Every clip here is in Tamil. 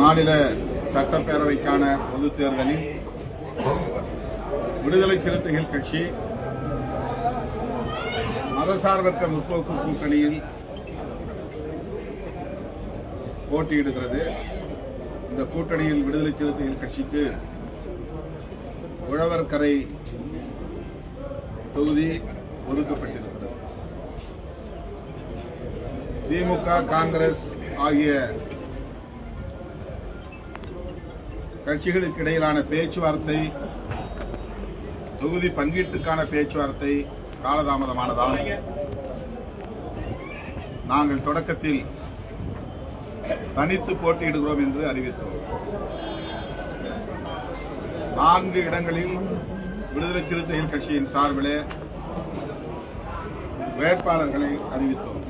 மாநில சட்டப்பேரவைக்கான பொதுத் தேர்தலில் விடுதலை சிறுத்தைகள் கட்சி மதசார்பற்ற முற்போக்கு கூட்டணியில் போட்டியிடுகிறது. இந்த கூட்டணியில் விடுதலை சிறுத்தைகள் கட்சிக்கு உழவர்கரை தொகுதி ஒதுக்கப்பட்டிருக்கிறது. திமுக, காங்கிரஸ் ஆகிய கட்சிகளுக்கு இடையிலான பேச்சுவார்த்தை, தொகுதி பங்கீட்டுக்கான பேச்சுவார்த்தை காலதாமதமானதால் நாங்கள் தொடக்கத்தில் தனித்து போட்டியிடுகிறோம் என்று அறிவித்தோம். 4 இடங்களில் விடுதலை சிறுத்தைகள் கட்சியின் சார்பிலே வேட்பாளர்களை அறிவித்தோம்.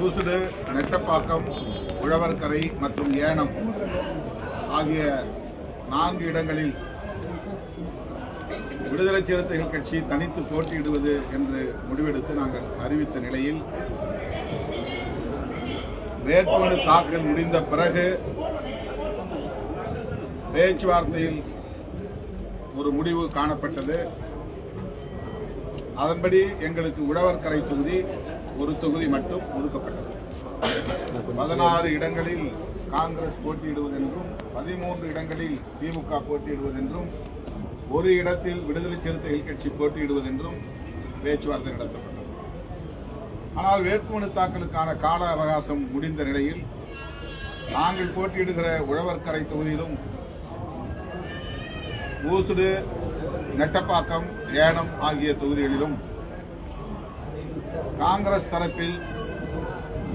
ஊசுடு, நெட்டப்பாக்கம், உழவர்கரை மற்றும் ஏனம் ஆகிய 4 இடங்களில் விடுதலை சிறுத்தைகள் கட்சி தனித்து போட்டியிடுவது என்று முடிவெடுத்து நாங்கள் அறிவித்த நிலையில் வேட்புமனு தாக்கல் முடிந்த பிறகு பேச்சுவார்த்தையில் ஒரு முடிவு காணப்பட்டது. அதன்படி எங்களுக்கு உழவர்கரை தொகுதி ஒரு தொகுதி மட்டும் ஒதுக்கப்பட்டது. 16 இடங்களில் காங்கிரஸ் போட்டியிடுவதென்றும் 13 இடங்களில் திமுக போட்டியிடுவதென்றும் ஒரு இடத்தில் விடுதலை சிறுத்தைகள் கட்சி போட்டியிடுவதென்றும் பேச்சுவார்த்தை நடத்தப்பட்டது. ஆனால் வேட்புமனு தாக்கலுக்கான கால அவகாசம் முடிந்த நிலையில் நாங்கள் போட்டியிடுகிற உழவர்கரை தொகுதியிலும் ஊசுடு, நெட்டப்பாக்கம், ஏனம் ஆகிய தொகுதிகளிலும் காங்கிரஸ் தரப்பில்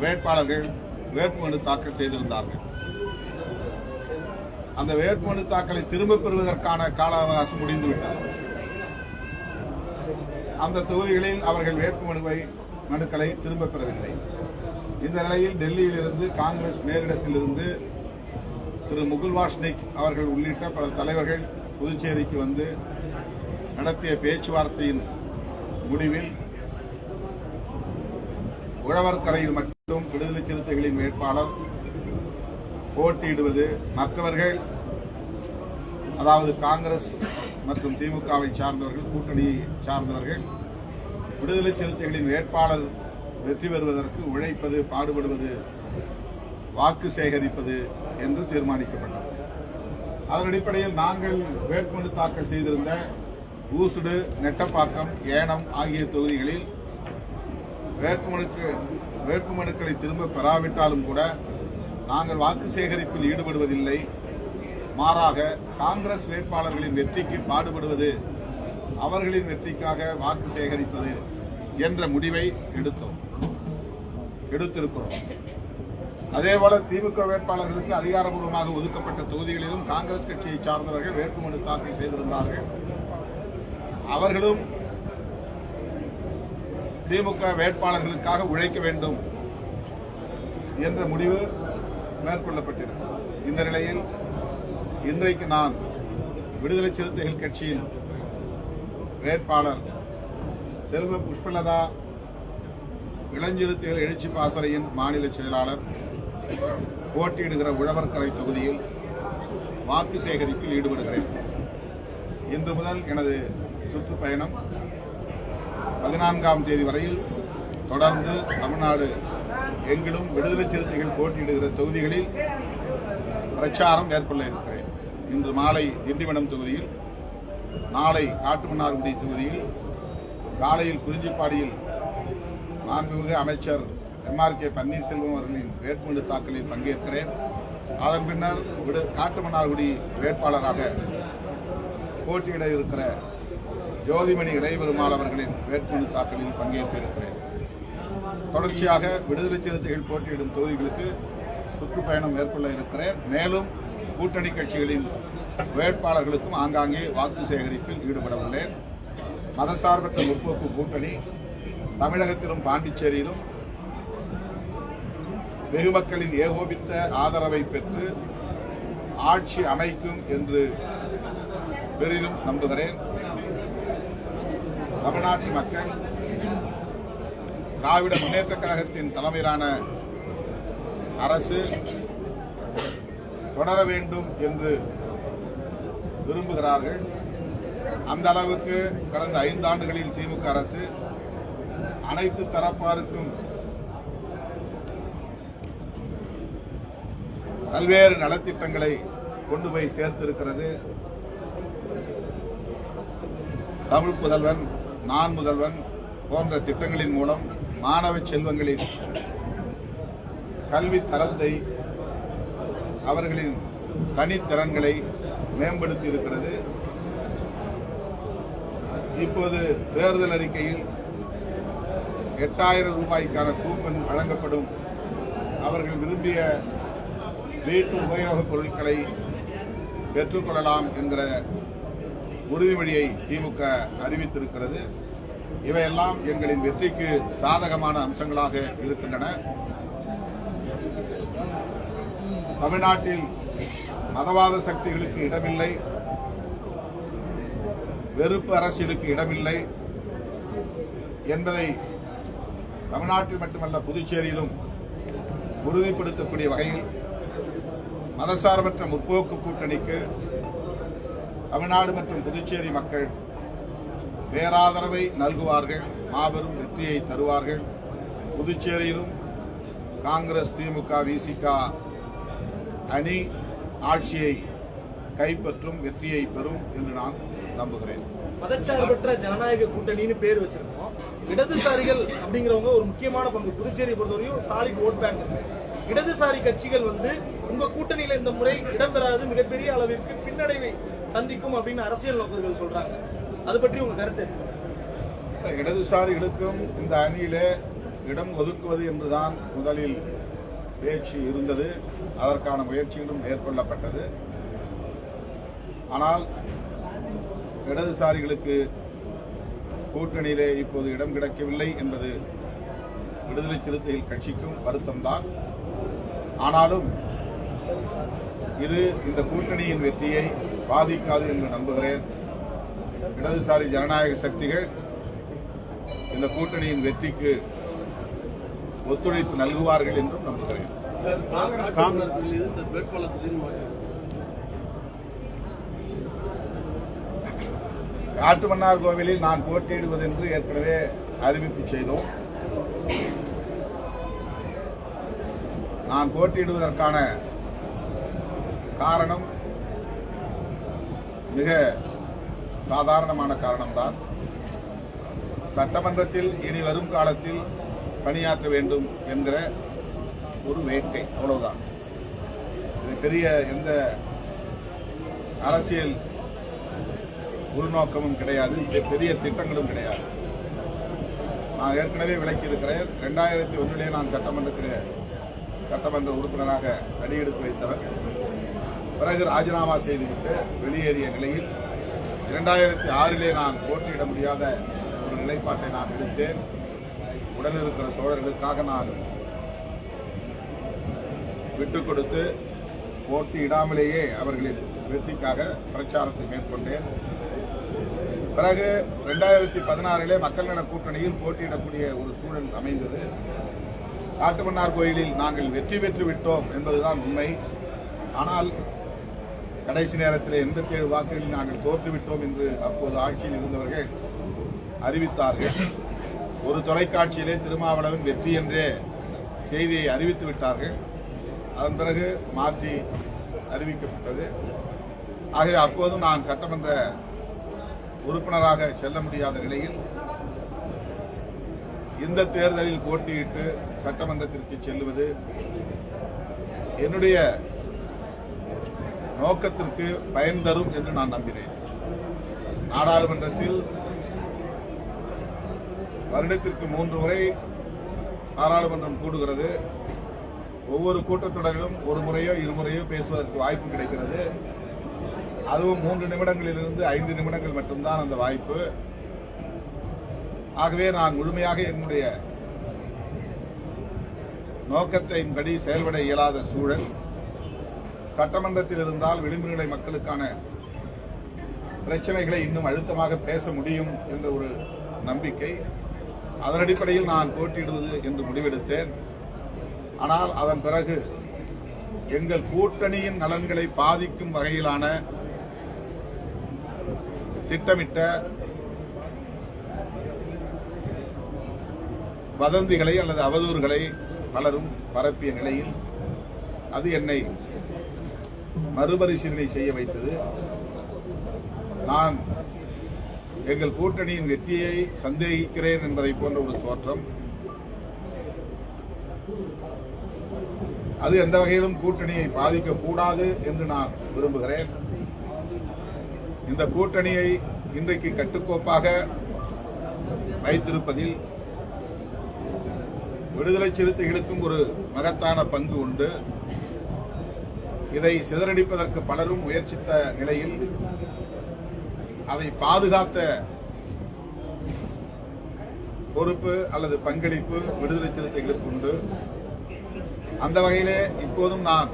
வேட்பாளர்கள் வேட்புமனு தாக்கல் செய்திருந்தார்கள். அந்த வேட்புமனு தாக்கலை திரும்பப் பெறுவதற்கான கால அவகாசம் முடிந்துவிட்டது. அந்த தொகுதிகளில் அவர்கள் மனுக்களை திரும்பப் பெறவில்லை. இந்த நிலையில் டெல்லியிலிருந்து காங்கிரஸ் மேலிடத்திலிருந்து திரு முகுல் வாஸ்னிக் அவர்கள் உள்ளிட்ட பல தலைவர்கள் புதுச்சேரிக்கு வந்து நடத்திய பேச்சுவார்த்தையின் முடிவில் உழவர்கரையில் மட்டும் விடுதலை சிறுத்தைகளின் வேட்பாளர் போட்டியிடுவது, மற்றவர்கள் அதாவது காங்கிரஸ் மற்றும் திமுகவை சார்ந்தவர்கள், கூட்டணியை சார்ந்தவர்கள் விடுதலை சிறுத்தைகளின் வேட்பாளர் வெற்றி பெறுவதற்கு உழைப்பது, பாடுபடுவது, வாக்கு சேகரிப்பது என்று தீர்மானிக்கப்பட்டது. அதன் அடிப்படையில் நாங்கள் வேட்புமனு தாக்கல் செய்திருந்த ஊசுடு, நெட்டப்பாக்கம், ஏனம் ஆகிய தொகுதிகளில் வேட்புமனுக்களை திரும்ப பெறாவிட்டாலும் கூட நாங்கள் வாக்கு சேகரிப்பில் ஈடுபடுவதில்லை. மாறாக காங்கிரஸ் வேட்பாளர்களின் வெற்றிக்கு பாடுபடுவது, அவர்களின் வெற்றிக்காக வாக்கு சேகரிப்பது என்ற முடிவை எடுத்திருக்கிறோம். அதேபோல திமுக வேட்பாளர்களுக்கு அதிகாரப்பூர்வமாக ஒதுக்கப்பட்ட தொகுதிகளிலும் காங்கிரஸ் கட்சியை சார்ந்தவர்கள் வேட்புமனு தாக்கல் செய்திருந்தார்கள். அவர்களும் திமுக வேட்பாளர்களுக்காக உழைக்க வேண்டும் என்ற முடிவு மேற்கொள்ளப்பட்டிருக்கிறது. இந்த நிலையில் இன்றைக்கு நான் விடுதலை சிறுத்தைகள் கட்சியின் வேட்பாளர் செல்வ புஷ்பலதா, இளஞ்சிறுத்தைகள் எழுச்சி பாசறையின் மாநில செயலாளர் போட்டியிடுகிற உழவர்கரை தொகுதியில் வாக்கு சேகரிப்பில் ஈடுபடுகிறேன். இன்று முதல் எனது சுற்றுப்பயணம் 14ஆம் தேதி வரையில் தொடர்ந்து தமிழ்நாடு எங்கிலும் விடுதலை சிறுத்தைகள் போட்டியிடுகிற தொகுதிகளில் பிரச்சாரம் மேற்கொள்ள இருக்கிறேன். இன்று மாலை திண்டிவனம் தொகுதியில், நாளை காட்டுமன்னார்குடி தொகுதியில், காலையில் குறிஞ்சிப்பாடியில் மாண்புமிகு அமைச்சர் MRK பன்னீர்செல்வம் அவர்களின் வேட்புமனு தாக்கலில் பங்கேற்கிறேன். அதன் பின்னர் காட்டுமன்னார்குடி வேட்பாளராக போட்டியிட இருக்கிற ஜோதிமணி இடைபெருமாள் அவர்களின் வேட்புமனு தாக்கலில் பங்கேற்க இருக்கிறேன். தொடர்ச்சியாக விடுதலை சிறுத்தைகள் போட்டியிடும் தொகுதிகளுக்கு சுற்றுப்பயணம் மேற்கொள்ள இருக்கிறேன். மேலும் கூட்டணி கட்சிகளின் வேட்பாளர்களுக்கும் ஆங்காங்கே வாக்கு சேகரிப்பில் ஈடுபட உள்ளேன். மதசார்பற்ற முற்போக்கு கூட்டணி தமிழகத்திலும் பாண்டிச்சேரியிலும் வெகுமக்களின் ஏகோபித்த ஆதரவை பெற்று ஆட்சி அமைக்கும் என்று பெரிதும் நம்புகிறேன். தமிழ்நாட்டு மக்கள் திராவிட முன்னேற்றக் கழகத்தின் தலைமையிலான அரசு தொடர வேண்டும் என்று விரும்புகிறார்கள். அந்த அளவுக்கு கடந்த 5 ஆண்டுகளில் திமுக அரசு அனைத்து தரப்பாருக்கும் பல்வேறு நலத்திட்டங்களை கொண்டு போய் சேர்த்திருக்கிறது. தமிழ் புதல்வன், நான் முதல்வன் போன்ற திட்டங்களின் மூலம் மாணவ செல்வங்களின் கல்வி தரத்தை, அவர்களின் தனித்திறன்களை மேம்படுத்தி இருக்கிறது. இப்போது தேர்தல் அறிக்கையில் 8000 ரூபாய்க்கான கூப்பன் வழங்கப்படும். அவர்கள் விரும்பிய வீட்டு உபயோகப் பொருட்களை பெற்றுக்கொள்ளலாம் என்கிற உறுதிமொழியை திமுக அறிவித்திருக்கிறது. இவையெல்லாம் எங்களின் வெற்றிக்கு சாதகமான அம்சங்களாக இருக்கின்றன. தமிழ்நாட்டில் மதவாத சக்திகளுக்கு இடமில்லை, வெறுப்பு அரசியலுக்கு இடமில்லை என்பதை தமிழ்நாட்டில் மட்டுமல்ல புதுச்சேரியிலும் உறுதிப்படுத்தக்கூடிய வகையில் மதசார்பற்ற முற்போக்கு கூட்டணிக்கு தமிழ்நாடு மற்றும் புதுச்சேரி மக்கள் பேராதரவை நல்குவார்கள், மாபெரும் வெற்றியை தருவார்கள். புதுச்சேரியிலும் காங்கிரஸ், திமுக, விசிக அணி ஆட்சியை கைப்பற்றும், வெற்றியை பெறும் என்று நான் நம்புகிறேன். மதச்சார்பற்ற ஜனநாயக கூட்டணின்னு பேர் வச்சிருக்கோம். இடதுசாரிகள் அப்படிங்கிறவங்க ஒரு முக்கியமான பங்கு. புதுச்சேரியை பொறுத்தவரையும் சாலிட் ஓட் பேங்க் இருக்கு. இடதுசாரி கட்சிகள் உங்க கூட்டணியில இந்த முறை இடம்பெறாது, மிகப்பெரிய அளவிற்கு பின்னடைவை சந்திக்கும் அப்படின்னு அரசியல் நோக்கர்கள் சொல்றாங்க. அது பற்றி உங்க கருத்து? இடதுசாரிகளுக்கும் இந்த அணியிலே இடம் ஒதுக்குவது என்றுதான் முதலில் பேச்சு இருந்தது. அதற்கான முயற்சிகளும் மேற்கொள்ளப்பட்டது. ஆனால் இடதுசாரிகளுக்கு கூட்டணியிலே இப்போது இடம் கிடைக்கவில்லை என்பது விடுதலை சிறுத்தைகள் கட்சிக்கும் வருத்தம்தான். ஆனாலும் இது இந்த கூட்டணியின் வெற்றியை பாதிக்காது என்று நம்புகிறேன். இடதுசாரி ஜனநாயக சக்திகள் இந்த கூட்டணியின் வெற்றிக்கு ஒத்துழைப்பு நல்குவார்கள் என்றும் நம்புகிறேன். காட்டுமன்னார் கோவிலில் நான் போட்டியிடுவது என்று ஏற்கனவே அறிவிப்பு செய்தோம். நான் போட்டியிடுவதற்கான காரணம் மிக சாதாரணமான காரணம்தான். சட்டமன்றத்தில் இனி வரும் காலத்தில் பணியாற்ற வேண்டும் என்கிற ஒரு வேட்கை, அவ்வளவுதான். இது பெரிய எந்த அரசியல் உள்நோக்கமும் கிடையாது, பெரிய திட்டங்களும் கிடையாது. நான் ஏற்கனவே விளக்கி இருக்கிறேன். 2001 நான் சட்டமன்ற உறுப்பினராக அடியெடுத்து வைத்தவர். பிறகு ராஜினாமா செய்துவிட்டு வெளியேறிய நிலையில் 2006 நான் போட்டியிட முடியாத ஒரு நிலைப்பாட்டை நான் எடுத்தேன். உடன் இருக்கிற தோழர்களுக்காக நான் விட்டுக் கொடுத்து போட்டியிடாமலேயே அவர்களின் வெற்றிக்காக பிரச்சாரத்தை மேற்கொண்டேன். பிறகு 2016 மக்கள் நல கூட்டணியில் போட்டியிடக்கூடிய ஒரு சூழல் அமைந்தது. காட்டுமன்னார் கோயிலில் நாங்கள் வெற்றி பெற்று விட்டோம் என்பதுதான் உண்மை. ஆனால் கடைசி நேரத்தில் 87 வாக்குகளில் நாங்கள் தோற்றுவிட்டோம் என்று அப்போது ஆட்சியில் இருந்தவர்கள் அறிவித்தார்கள். ஒரு தொலைக்காட்சியிலே திருமாவளவன் வெற்றி என்றே செய்தியை அறிவித்து விட்டார்கள். அதன் பிறகு மாற்றி அறிவிக்கப்பட்டது. ஆகவே அப்போதும் நான் சட்டமன்ற உறுப்பினராக செல்ல முடியாத நிலையில் இந்த தேர்தலில் போட்டியிட்டு சட்டமன்றத்திற்கு செல்லுவது என்னுடைய நோக்கத்திற்கு பயன் தரும் என்று நான் நம்பினேன். நாடாளுமன்றத்தில் வருடத்திற்கு 3 முறை நாடாளுமன்றம் கூடுகிறது. ஒவ்வொரு கூட்டத்தொடரிலும் ஒரு முறையோ 2 முறையோ பேசுவதற்கு வாய்ப்பு கிடைக்கிறது. அதுவும் 3 நிமிடங்களிலிருந்து 5 நிமிடங்கள் மட்டும்தான் அந்த வாய்ப்பு. ஆகவே நான் முழுமையாக என்னுடைய நோக்கத்தின்படி செயல்பட இயலாத சூழல். சட்டமன்றத்தில் இருந்தால் விளிம்பு நிலை மக்களுக்கான பிரச்சனைகளை இன்னும் அழுத்தமாக பேச முடியும் என்ற ஒரு நம்பிக்கை. அதன் அடிப்படையில் நான் போட்டியிடுவது என்று முடிவெடுத்தேன். ஆனால் அதன் பிறகு எங்கள் கூட்டணியின் நலன்களை பாதிக்கும் வகையிலான திட்டமிட்ட வதந்திகளை அல்லது அவதூறுகளை பலரும் பரப்பிய நிலையில் அது என்னை மறுபரிசீலனை செய்ய வைத்தது. நான் எங்கள் கூட்டணியின் வெற்றியை சந்தேகிக்கிறேன் என்பதை போன்ற ஒரு தோற்றம், அது எந்த வகையிலும் கூட்டணியை பாதிக்கக்கூடாது என்று நான் விரும்புகிறேன். இந்த கூட்டணியை இன்றைக்கு கட்டுக்கோப்பாக வைத்திருப்பதில் விடுதலை சிறுத்தைகளுக்கும் ஒரு மகத்தான பங்கு உண்டு. இதை சிதறடிப்பதற்கு பலரும் முயற்சித்த நிலையில் அதை பாதுகாத்த பொறுப்பு அல்லது பங்களிப்பு விடுதலை சிறுத்தைகளுக்கு உண்டு. அந்த வகையிலே இப்போதும் நான்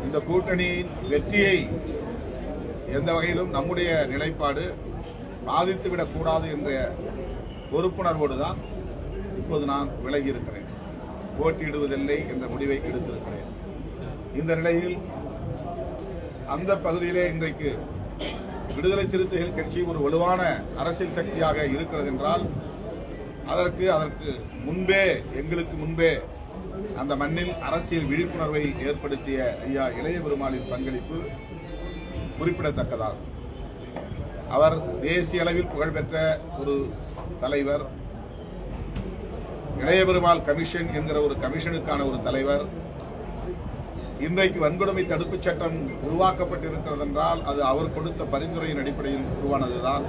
இந்த கூட்டணியின் வெற்றியை எந்த வகையிலும் நம்முடைய நிலைப்பாடு பாதித்துவிடக் கூடாது என்ற பொறுப்புணர்வோடு தான் இப்போது நான் விலகி இருக்கிறேன். போட்டியிடுவதில்லை என்ற முடிவை எடுத்திருக்கிறேன். இந்த நிலையில் அந்த பகுதியிலே இன்றைக்கு விடுதலை சிறுத்தைகள் கட்சி ஒரு வலுவான அரசியல் சக்தியாக இருக்கிறது என்றால் அதற்கு முன்பே எங்களுக்கு முன்பே அந்த மண்ணில் அரசியல் விழிப்புணர்வை ஏற்படுத்திய ஐயா இளைய பெருமாளின் பங்களிப்பு குறிப்பிடத்தக்கதாகும். அவர் தேசிய அளவில் புகழ்பெற்ற ஒரு தலைவர், இளைய பெருமாள் கமிஷன் என்கிற ஒரு கமிஷனுக்கான ஒரு தலைவர். இன்றைக்கு வன்கொடுமை தடுப்புச் சட்டம் உருவாக்கப்பட்டிருக்கிறது என்றால் அது அவர் கொடுத்த பரிந்துரையின் அடிப்படையில் உருவானதுதான்.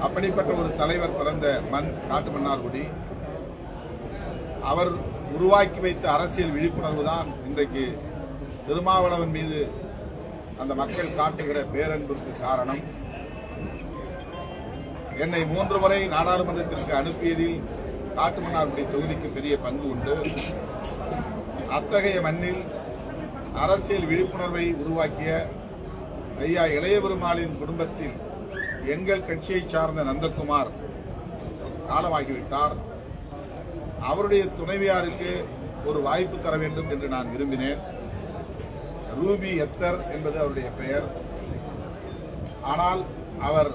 அப்படிப்பட்ட ஒரு தலைவர் பிறந்த மண் காட்டுமன்னார்குடி. அவர் உருவாக்கி வைத்த அரசியல் விழிப்புணர்வு தான் இன்றைக்கு திருமாவளவன் மீது அந்த மக்கள் காட்டுகிற பேரன்பிற்கு காரணம். என்னை 3 முறை நாடாளுமன்றத்திற்கு அனுப்பியதில் காட்டுமன்னார்குடி தொகுதிக்கு பெரிய பங்கு உண்டு. அத்தகைய மண்ணில் அரசியல் விழிப்புணர்வை உருவாக்கிய ஐயா இளைய பெருமாளின் குடும்பத்தில் எங்கள் கட்சியை சார்ந்த நந்தகுமார் காலமாகிவிட்டார். அவருடைய துணைவியாருக்கு ஒரு வாய்ப்பு தர வேண்டும் என்று நான் விரும்பினேன். ரூபி எத்தர் என்பது அவருடைய பெயர். ஆனால் அவர்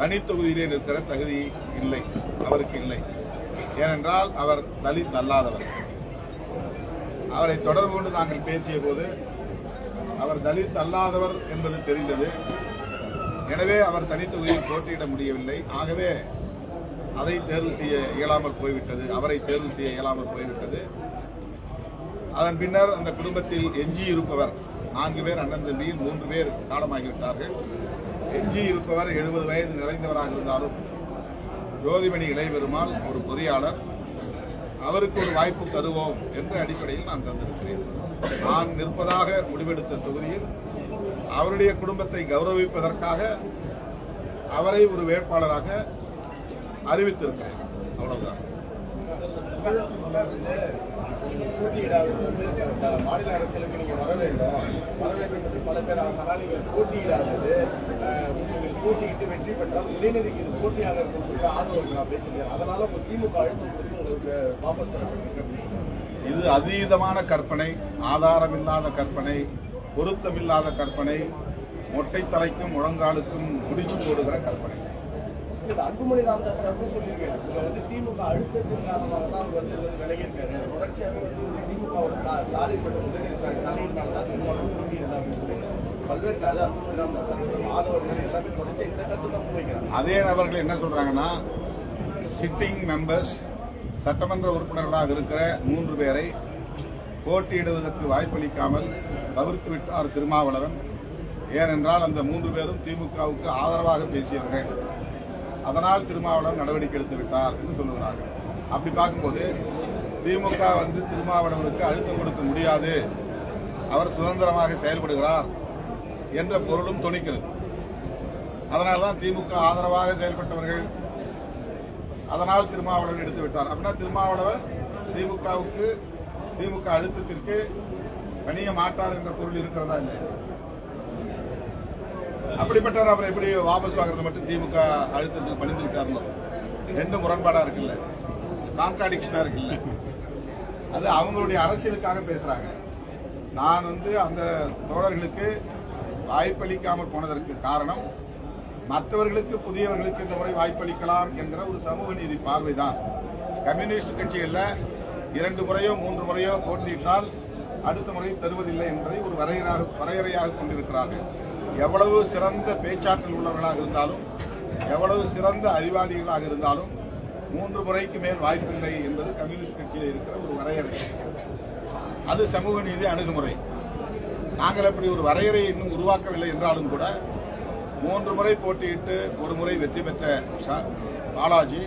தனித்தொகுதியிலே நிற்கிற தகுதி இல்லை, அவருக்கு இல்லை. ஏனென்றால் அவர் தலித் அல்லாதவர். அவரை தொடர்பு கொண்டு நாங்கள் பேசிய போது அவர் தலித் அல்லாதவர் என்பது தெரிந்தது. எனவே அவர் தனித்தொகுதியில் போட்டியிட முடியவில்லை. ஆகவே அதை தேர்வு செய்ய இயலாமல் போய்விட்டது, அவரை தேர்வு செய்ய இயலாமல் போய்விட்டது. அதன் பின்னர் அந்த குடும்பத்தில் எஞ்சி இருப்பவர் 4 பேர், அண்ணன் தம்பியில் 3 பேர் காலமாகிவிட்டார்கள். எஞ்சி இருப்பவர் 70 வயது நிறைந்தவராக இருந்தாலும் ஜோதிமணி இளையபெருமாள் ஒரு பொறியாளர், அவருக்கு ஒரு வாய்ப்பு தருவோம் என்ற அடிப்படையில் நான் தந்திருக்கிறேன். நான் நிற்பதாக முடிவெடுத்த தொகுதியில் அவருடைய குடும்பத்தை கௌரவிப்பதற்காக அவரை ஒரு வேட்பாளராக அறிவித்திருக்கிறேன். அவ்வளவுதான். மாநில அரசியலுக்கு நீங்க வர வேண்டும், வர வேண்டும். பல பேர் சகாலிகள் போட்டியிடாதது, நீங்கள் போட்டியிட்டு வெற்றி பெற்றால் உதயநிதிக்கு இது போட்டியாக இருக்குன்னு சொல்லி ஆதரவு நான் பேசுகிறேன். அதனால உங்க திமுக அழுத்தம் பற்றி உங்களுக்கு வாபஸ் தரப்பட்டிருக்கு. இது அதீதமான கற்பனை, ஆதாரமில்லாத கற்பனை, பொருத்தமில்லாத கற்பனை, மொட்டை தலைக்கும் முழங்காலுக்கும் முடிச்சு போடுகிற கற்பனை. அன்புமணி ராமதாஸ் சொல்லியிருக்காரு, திமுக அழுத்தத்தின் காரணமாக தான் அவர் விலகி இருக்காரு. தொடர்ச்சியாக திமுக ஸ்டாலின் மற்றும் உதயநிதி ஸ்டாலின் தலையிட்டால் தான் திருமாவளவன் போட்டியிடலாம் அப்படின்னு சொல்லியிருக்காரு. பல்வேறு கதை அன்புமணி ராமதாஸ் ஆதரவர்கள் எல்லாமே தொடர்ச்சி இந்த கருத்து தான் முன்வைக்கிறாங்க. அதே நபர்கள் என்ன சொல்றாங்கன்னா, சிட்டிங் மெம்பர்ஸ் சட்டமன்ற உறுப்பினர்களாக இருக்கிற 3 பேரை போட்டியிடுவதற்கு வாய்ப்பளிக்காமல் தவிர்த்து விட்டார் திருமாவளவன். ஏனென்றால் அந்த 3 பேரும் திமுகவுக்கு ஆதரவாக பேசியவர்கள். அதனால் திருமாவளவன் நடவடிக்கை எடுத்து விட்டார் என்று சொல்லுகிறார்கள். அப்படி பார்க்கும்போது திமுக திருமாவளவனுக்கு அழுத்தம் கொடுக்க முடியாது, அவர் சுதந்திரமாக செயல்படுகிறார் என்ற பொருளும் துணிக்கிறது. அதனால்தான் திமுக ஆதரவாக செயல்பட்டவர்கள், அதனால் திருமாவளவன் எடுத்து விட்டார். அப்படின்னா திருமாவளவன் திமுக அழுத்தத்திற்கு பணிய மாட்டார் என்ற பொருள் இருக்கிறதா இல்லை? அப்படிப்பட்டவர் அவர் எப்படி வாபஸ் வாங்குறது மட்டும் திமுக அழுத்தத்துக்கு பணிந்து விட்டார்? 2 முரண்பாடா இருக்குல்ல, கான்ட்ராடிக்ஷனா இருக்குல்ல. அது அவங்களுடைய அரசியலுக்காக பேசுறாங்க. நான் அந்த தோழர்களுக்கு வாய்ப்பளிக்காமல் போனதற்கு காரணம் மற்றவர்களுக்கு புதியவர்களுக்கு இந்த முறை வாய்ப்பளிக்கலாம் என்கிற ஒரு சமூக நீதி பார்வைதான். கம்யூனிஸ்ட் கட்சிகள்ல 2 முறையோ 3 முறையோ போட்டியிட்டால் அடுத்த முறை தருவதில்லை என்பதை ஒரு வரையறையாக கொண்டிருக்கிறார்கள். எவ்வளவு சிறந்த பேச்சாற்றல் உள்ளவர்களாக இருந்தாலும், எவ்வளவு சிறந்த அறிவாளிகளாக இருந்தாலும் 3 முறைக்கு மேல் வாய்ப்பில்லை என்பது கம்யூனிஸ்ட் கட்சியில் இருக்கிற ஒரு வரையறை. அது சமூக நீதி அணுகுமுறை. நாங்கள் அப்படி ஒரு வரையறை இன்னும் உருவாக்கவில்லை என்றாலும் கூட 3 முறை போட்டியிட்டு 1 முறை வெற்றி பெற்ற பாலாஜி,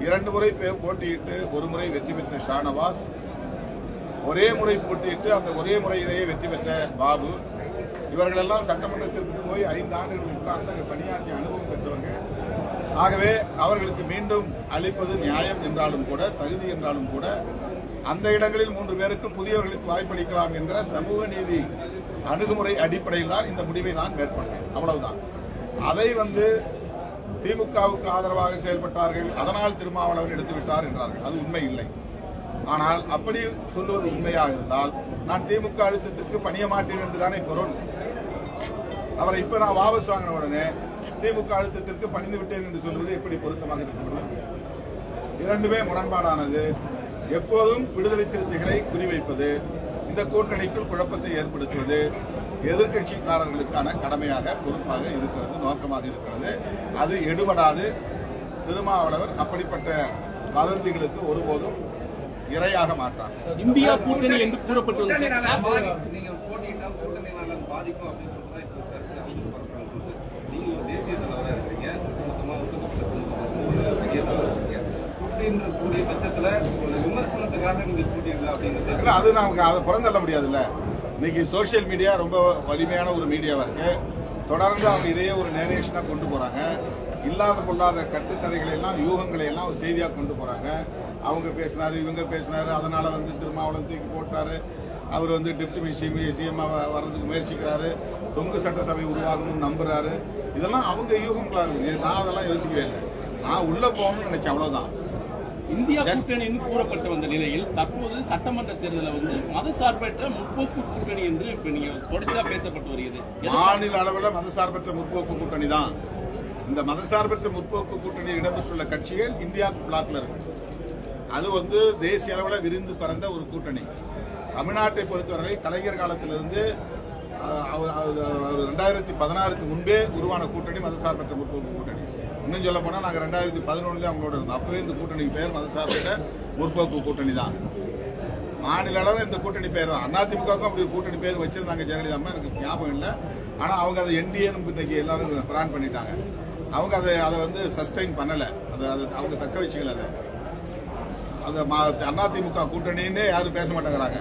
2 முறை போட்டியிட்டு 1 முறை வெற்றி பெற்ற ஷானவாஸ், ஒரே முறை போட்டியிட்டு அந்த ஒரே முறையிலேயே வெற்றி பெற்ற பாபு, இவர்களெல்லாம் சட்டமன்றத்திற்கு போய் 5 ஆண்டுகள் உட்கார்ந்து அங்கு பணியாற்றிய அனுபவம் பெற்றவர்கள். ஆகவே அவர்களுக்கு மீண்டும் அளிப்பது நியாயம் என்றாலும் கூட, தகுதி என்றாலும் கூட, அந்த இடங்களில் 3 பேருக்கு புதியவர்களுக்கு வாய்ப்பளிக்கலாம் என்கிற சமூக நீதி அணுகுமுறை அடிப்படையில் தான் இந்த முடிவை நான் மேற்கொண்டேன். அவ்வளவுதான். அதை திமுகவுக்கு ஆதரவாக செயல்பட்டார்கள், அதனால் திருமாவளவன் எடுத்துவிட்டார் என்றார்கள். அது உண்மை இல்லை. ஆனால் அப்படி சொல்லுவது உண்மையாக இருந்தால் நான் திமுக அழுத்தத்திற்கு பணிய மாட்டேன் என்றுதானே பொருள். அவரை இப்ப நான் வாபஸ் வாங்கின உடனே திமுக அழுத்தத்திற்கு பணிந்து விட்டேன் என்று சொல்வது எப்படி பொருத்தமாக இருக்க முடியும்? இரண்டுமே முரண்பாடானது. எப்போதும் விடுதலை சிறுத்தைகளை குறிவைப்பது, இந்த கூட்டணிக்குள் குழப்பத்தை ஏற்படுத்துவது எதிர்கட்சிக்காரர்களுக்கான கடமையாக, பொறுப்பாக இருக்கிறது, நோக்கமாக இருக்கிறது. அது எடுபடாது. திருமாவளவர் அப்படிப்பட்ட வதந்திகளுக்கு ஒருபோதும் இரையாக மாட்டார். இந்தியா கூட்டணி என்று கூறப்பட்டுள்ளது. நீங்க போட்டியிட்டால் கூட்டணி நலன் பாதிக்கும் அப்படின்னு சொல்லிட்டு இப்போ கருத்து அவங்க பரப்புறாங்க. நீங்க ஒரு தேசிய தலைவராக இருக்கிறீங்க, மொத்தமாக பெரிய தலைவர் இருக்கீங்க. கூட்டணின்ற கூடிய பட்சத்துல ஒரு விமர்சனத்துக்காக நீங்க போட்டியிடலாம் அப்படிங்கிறது அது நமக்கு அதை புறந்தள்ள முடியாதுல்ல. இன்னைக்கு சோசியல் மீடியா ரொம்ப வலிமையான ஒரு மீடியாவா இருக்கு. தொடர்ந்து அவங்க இதையே ஒரு நேரேஷனா கொண்டு போறாங்க. இல்லாத பொல்லாத கட்டுக்கதைகளை எல்லாம், யூகங்களை எல்லாம் ஒரு செய்தியா கொண்டு போறாங்க. அவங்க பேசினாரு, இவங்க பேசினாரு, அதனால திருமாவளவன் தூக்கி போட்டாரு, அவர் டெப்டி சிஎம் வர்றதுக்கு முயற்சிக்கிறாரு, தொங்கு சட்டசபை உருவாகணும்னு நம்புறாரு. இதெல்லாம் அவங்க யூகங்களா இருக்கு. நான் அதெல்லாம் யோசிக்கவே இல்லை. நான் உள்ள போகணும்னு நினைச்சேன், அவ்வளவுதான். இந்தியா கூட்டணி என்று கூறப்பட்டு வந்த நிலையில் தற்போது சட்டமன்ற தேர்தலில் மதசார்பற்ற முற்போக்கு கூட்டணி என்று இப்ப நீங்க தொடர்ச்சியா பேசப்பட்டு வருகிறது. மாநில அளவில் மதசார்பற்ற முற்போக்கு கூட்டணி தான். இந்த மதசார்பற்ற முற்போக்கு கூட்டணியில் இடம்பெற்றுள்ள கட்சிகள் இந்தியா பிளாக்ல இருக்கு. அது தேசிய அளவில் விரிந்து பறந்த ஒரு கூட்டணி. தமிழ்நாட்டை பொறுத்தவரை கலைஞர் காலத்திலிருந்து 2016க்கு முன்பே உருவான கூட்டணி மதசார்பற்ற முற்போக்கு கூட்டணி. இன்னும் சொல்ல போனா நாங்க 2011 அவங்களோட இருந்தோம். அப்பவே இந்த கூட்டணிக்கு பேர் மதசார்பற்ற முற்போக்கு கூட்டணி தான். மாநில அளவில் இந்த கூட்டணி பேர் தான். அதிமுகவுக்கும் அப்படி ஒரு கூட்டணி பேர் வச்சிருந்தாங்க ஜெயலலிதா அம்மா, எனக்கு ஞாபகம் இல்லை. ஆனா அவங்க அதை என்டிஏன்னு இன்னைக்கு எல்லாரும் பிளான் பண்ணிட்டாங்க. அவங்க அதை சஸ்டைன் பண்ணல, அதை அவங்க தக்க வச்சுக்கல. அது அதிமுக கூட்டணின்னு யாரும் பேச மாட்டேங்கிறாங்க.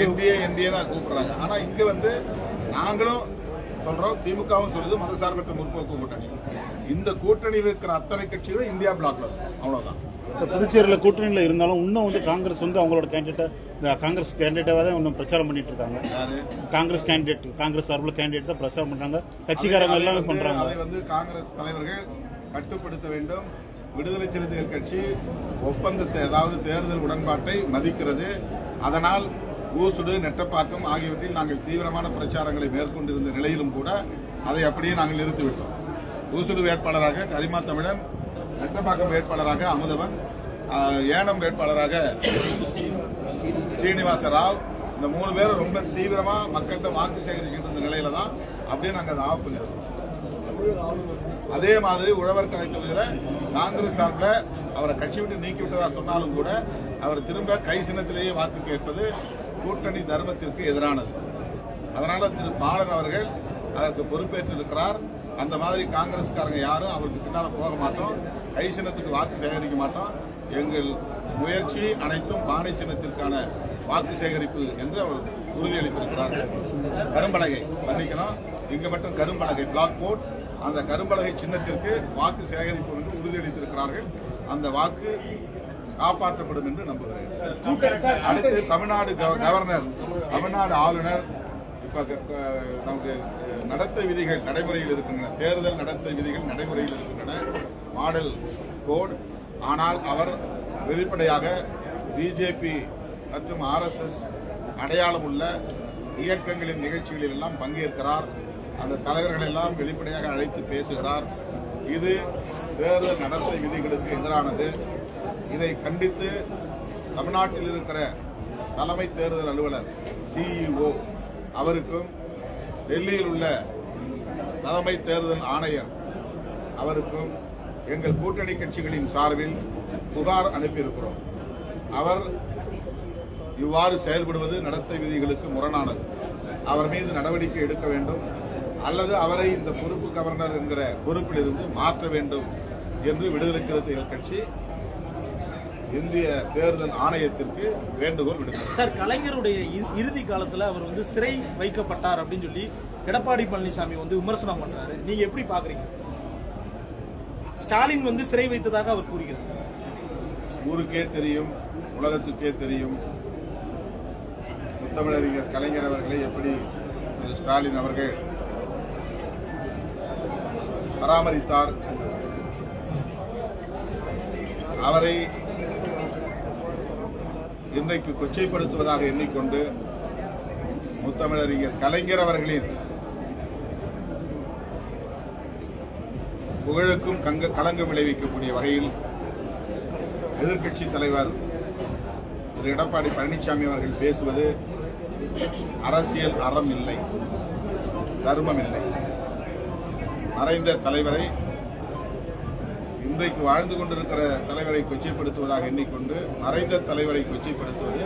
என்டிஏ கூப்பிடுறாங்க. ஆனா இங்க நாங்களும் சொல்றோம், திமுகவும் சொல்லுது மதசார்பற்ற முற்போக்கு கூட்டணி. இந்த கூட்டணியில் இருக்கிற அத்தனை கட்சிகளும் இந்தியா பிளாக்ல, அவ்வளவுதான். புதுச்சேரியில் கூட்டணியில் இருந்தாலும் இன்னும் காங்கிரஸ் அவங்களோட காங்கிரஸ் கேண்டிடேட்டாக தான் இன்னும் பிரச்சாரம் பண்ணிட்டு இருக்காங்க. காங்கிரஸ் சார்பில் கேண்டிடேட் தான் பிரச்சாரம் பண்றாங்க. கட்சிக்காரங்க எல்லாமே பண்றாங்க. அதை காங்கிரஸ் தலைவர்கள் கட்டுப்படுத்த வேண்டும். விடுதலை சிறுத்தைகள் கட்சி ஒப்பந்தத்தை, அதாவது தேர்தல் உடன்பாட்டை மதிக்கிறது. அதனால் ஊசுடு, நெட்டப்பாக்கம் ஆகியவற்றில் நாங்கள் தீவிரமான பிரச்சாரங்களை மேற்கொண்டிருந்த நிலையிலும் கூட அதை அப்படியே நாங்கள் நிறுத்திவிட்டோம். ஊசுடு வேட்பாளராக கரிமா தமிழன், நெட்டப்பாக்கம் வேட்பாளராக அமுதவன், ஏனம் வேட்பாளராக ஸ்ரீனிவாச ராவ், இந்த 3 பேரும் ரொம்ப தீவிரமா மக்கள்கிட்ட வாக்கு சேகரிச்சுட்டு இருந்த நிலையில தான் அப்படியே நாங்கள் அதை ஆஃப் பண்ணிருக்கோம். அதே மாதிரி உழவர் கலை தொகுதியில் காங்கிரஸ் சார்பில் அவரை கட்சி விட்டு நீக்கிவிட்டதா சொன்னாலும் கூட அவர் திரும்ப கை சின்னத்திலேயே வாக்கு கேட்பது கூட்டணி தர்மத்திற்கு எதிரானது. அதனால திரு பாலன் அவர்கள் அதற்கு பொறுப்பேற்றிருக்கிறார். அந்த மாதிரி காங்கிரஸ்காரங்க யாரும் அவருக்கு பின்னால போக மாட்டோம், கை சின்னத்துக்கு வாக்கு சேகரிக்க மாட்டோம். எங்கள் முயற்சி அனைத்தும் பானை சின்னத்திற்கான வாக்கு சேகரிப்பு என்று அவர் உறுதியளித்திருக்கிறார். கரும்பலகை மன்னிக்கணும், இங்க மட்டும் கரும்பலகை பிளாக் போர்ட், அந்த கரும்பலகை சின்னத்திற்கு வாக்கு சேகரிப்பு என்று உறுதியளித்திருக்கிறார்கள். அந்த வாக்கு காப்பாற்றப்படும் என்று நம்புகிறேன். அடுத்து தமிழ்நாடு கவர்னர், தமிழ்நாடு ஆளுநர் இப்ப நமக்கு நடத்தை விதிகள் நடைமுறையில் இருக்கின்றன. தேர்தல் நடத்தை விதிகள் நடைமுறையில் இருக்கின்றன, மாடல் கோட். ஆனால் அவர் வெளிப்படையாக பிஜேபி மற்றும் RSS அடையாளம் உள்ள இயக்கங்களின் நிகழ்ச்சிகளில் எல்லாம் பங்கேற்கிறார். அந்த தலைவர்கள் எல்லாம் வெளிப்படையாக அழைத்து பேசுகிறார். இது தேர்தல் நடத்தை விதிகளுக்கு எதிரானது. இதை கண்டித்து தமிழ்நாட்டில் இருக்கிற தலைமை தேர்தல் அலுவலர் CEO அவருக்கும் டெல்லியில் உள்ள தலைமை தேர்தல் ஆணையர் அவருக்கும் எங்கள் கூட்டணி கட்சிகளின் சார்பில் புகார் அனுப்பியிருக்கிறோம். அவர் இவ்வாறு செயல்படுவது நடத்தை விதிகளுக்கு முரணானது. அவர் மீது நடவடிக்கை எடுக்க வேண்டும் அல்லது அவரை இந்த பொறுப்பு கவர்னர் என்கிற பொறுப்பிலிருந்து மாற்ற வேண்டும் என்று விடுதலை சிறுத்தைகள் கட்சி இந்திய தேர்தல் ஆணையத்திற்கு வேண்டுகோள் விடுக்கிறார். சார், கலைஞருடைய இறுதி காலத்துல அவர் வந்து சிறை வைக்கப்பட்டார் அப்படின்னு சொல்லி எடப்பாடி பழனிசாமி வந்து விமர்சனம் பண்றாரு. நீங்க எப்படி பாக்குறீங்க? ஸ்டாலின் வந்து சிறை வைத்ததாக அவர் கூறுகிறார். ஊருக்கே தெரியும், உலகத்துக்கே தெரியும், முத்தமிழறிஞர் கலைஞர் அவர்களை எப்படி திரு ஸ்டாலின் அவர்கள் பராமரித்தார். அவரை இன்றைக்கு கொச்சைப்படுத்துவதாக எண்ணிக்கொண்டு முத்தமிழறிஞர் கலைஞர் அவர்களின் புகழுக்கும் களங்கம் விளைவிக்கக்கூடிய வகையில் எதிர்க்கட்சி தலைவர் திரு எடப்பாடி பழனிசாமி அவர்கள் பேசுவது அரசியல் அறம் இல்லை, தர்மம் இல்லை. மறைந்த தலைவரை, இன்றைக்கு வாழ்ந்து கொண்டிருக்கிற தலைவரை கொச்சைப்படுத்துவதாக எண்ணிக்கொண்டு மறைந்த தலைவரை கொச்சைப்படுத்துவது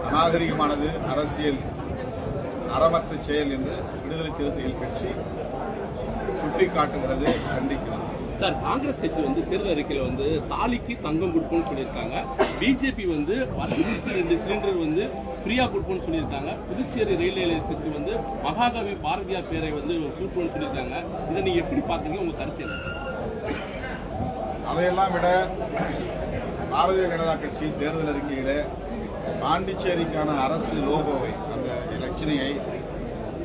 அநாகரிகமானது, அரசியல் அறமற்ற செயல் என்று விடுதலை சிறுத்தைகள் கட்சி சுட்டிக்காட்டுகிறது, கண்டிக்கிறது. சார், காங்கிரஸ் கட்சி வந்து தேர்தல் அறிக்கையில் வந்து தாலிக்கு தங்கம் கொடுப்போம்னு சொல்லியிருக்காங்க. பிஜேபி வந்து 22 சிலிண்டர் வந்து ஃப்ரீயா கொடுப்போம்னு சொல்லியிருக்காங்க. புதுச்சேரி ரயில் நிலையத்துக்கு வந்து மகாகவி பாரதியார் பேரை வந்து கொடுப்போம்னு சொல்லியிருக்காங்க. இதை நீங்க எப்படி பாக்குறீங்க? உங்க கருத்து என்ன? அதையெல்லாம் விட பாரதிய ஜனதா கட்சி தேர்தல் அறிக்கையில பாண்டிச்சேரிக்கான அரசு லோகோவை, அந்த இலட்சணையை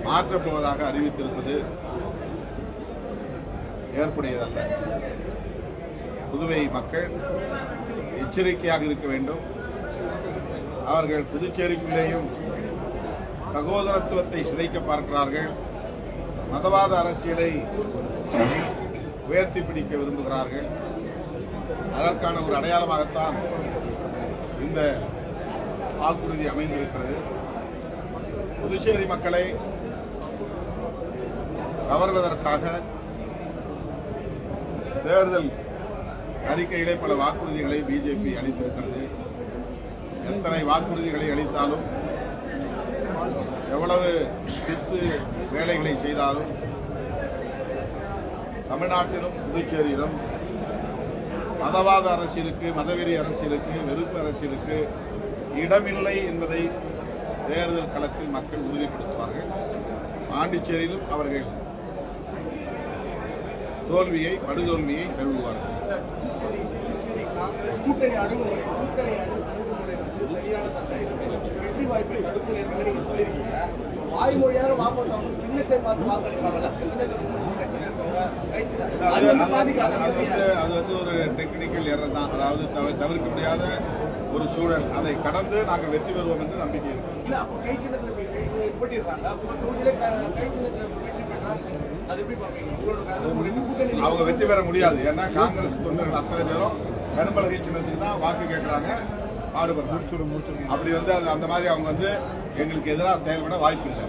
மாற்றப் போவதாக அறிவித்திருப்பது ஏற்புடையதல்ல. புதுவை மக்கள் எச்சரிக்கையாக இருக்க வேண்டும். அவர்கள் புதுச்சேரிக்குள்ளேயும் சகோதரத்துவத்தை சிதைக்க பார்க்கிறார்கள். மதவாத அரசியலை உயர்த்தி பிடிக்க விரும்புகிறார்கள். அதற்கான ஒரு அடையாளமாகத்தான் இந்த வாக்குறுதி அமைந்திருக்கிறது. புதுச்சேரி மக்களை கவர்வதற்காக தேர்தல் அறிக்கையிலே பல வாக்குறுதிகளை பிஜேபி அளித்திருக்கிறது. எத்தனை வாக்குறுதிகளை அளித்தாலும், எவ்வளவு சித்து வேலைகளை செய்தாலும், தமிழ்நாட்டிலும் புதுச்சேரியிலும் மதவாத அரசியலுக்கு, மதவெறி அரசியலுக்கு, வெறுப்பு அரசியலுக்கு இடமில்லை என்பதை தேர்தல் களத்தில் மக்கள் உறுதிப்படுத்துவார்கள். பாண்டிச்சேரியிலும் அவர்கள் தோல்வியை, படுதோல்வியை தழுவுவார்கள். கூட்டணி அணுகுமுறை வந்து சரியானதல்ல. வெற்றி வாய்ப்பை தடுப்பு நேர்மையாக நீங்க சொல்லியிருக்கீங்க. வாய்மொழியாக வாபஸ் அவங்க சின்னத்தை பார்த்து வாக்களிப்பாங்கல்ல, கட்சியில் இருக்கவங்க அது வந்து ஒரு டெக்னிக்கல் எரர் தான். அதாவது தவிர்க்க முடியாத ஒரு சூழல். அதை கடந்து நாங்கள் வெற்றி பெறுவோம் என்று நம்பிக்கை இருக்கு. இல்ல, அப்போ கை சின்னத்தில் போட்டிடுறாங்க. கை சின்னத்தில் வெற்றி பெற்றா அது எப்படி பார்ப்பீங்க? அவங்க வெற்றி பெற முடியாது. ஏன்னா காங்கிரஸ் தொண்டர்கள் அத்தனை பேரும் கரும்பலகை சின்னத்துக்கு தான் வாக்கு கேட்கறாங்க, பாடுபடுறாங்க. அப்படி வந்து அந்த மாதிரி அவங்க வந்து எங்களுக்கு எதிராக செயல்பட வாய்ப்பு இல்லை.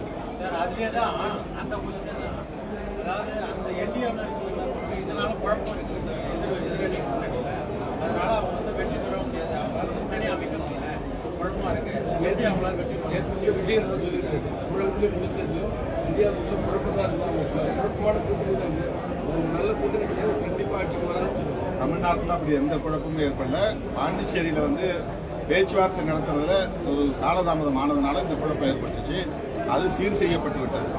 அந்த என்டிஆர் இதனால குழப்பம் இருக்குது. அதனால அவங்க வந்து வெற்றி பெற முடியாது. அவங்களால முன்னணி அமைக்க முடியல, குழப்பமா இருக்கு. அவங்களால வெற்றி விஜய் என்ன சொல்லியிருக்காரு? தமிழகத்திலே முடிச்சது இந்தியாவுக்குள்ள குழப்பதான் இருந்தாங்க. குழப்பமான கூட்டணி தான். ஒரு நல்ல கூட்டணி கிடையாது, கண்டிப்பா ஆட்சிக்கு வராது. தமிழ்நாட்டில் அப்படி எந்த குழப்பமும் ஏற்படல. பாண்டிச்சேரியில வந்து பேச்சுவார்த்தை நடத்துறதுல ஒரு காலதாமதம் ஆனதுனால இந்த குழப்பம் ஏற்பட்டுச்சு. அது சீர் செய்யப்பட்டு விட்டது.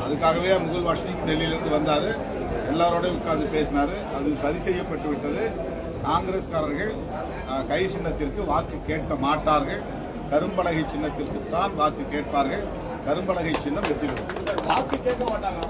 அதுக்காகவே முகுல் வாஷ்னிக் டெல்லியிலிருந்து வந்தாரு, எல்லாரோடையும் உட்கார்ந்து பேசினாரு. அது சரி செய்யப்பட்டு விட்டது. காங்கிரஸ்காரர்கள் கை சின்னத்திற்கு வாக்கு கேட்க மாட்டார்கள், கரும்பலகை சின்னத்திற்கு தான் வாக்கு கேட்பார்கள். கரும்பலகை சின்னம் வெற்றி பெறும். வாக்கு கேட்க மாட்டாங்க.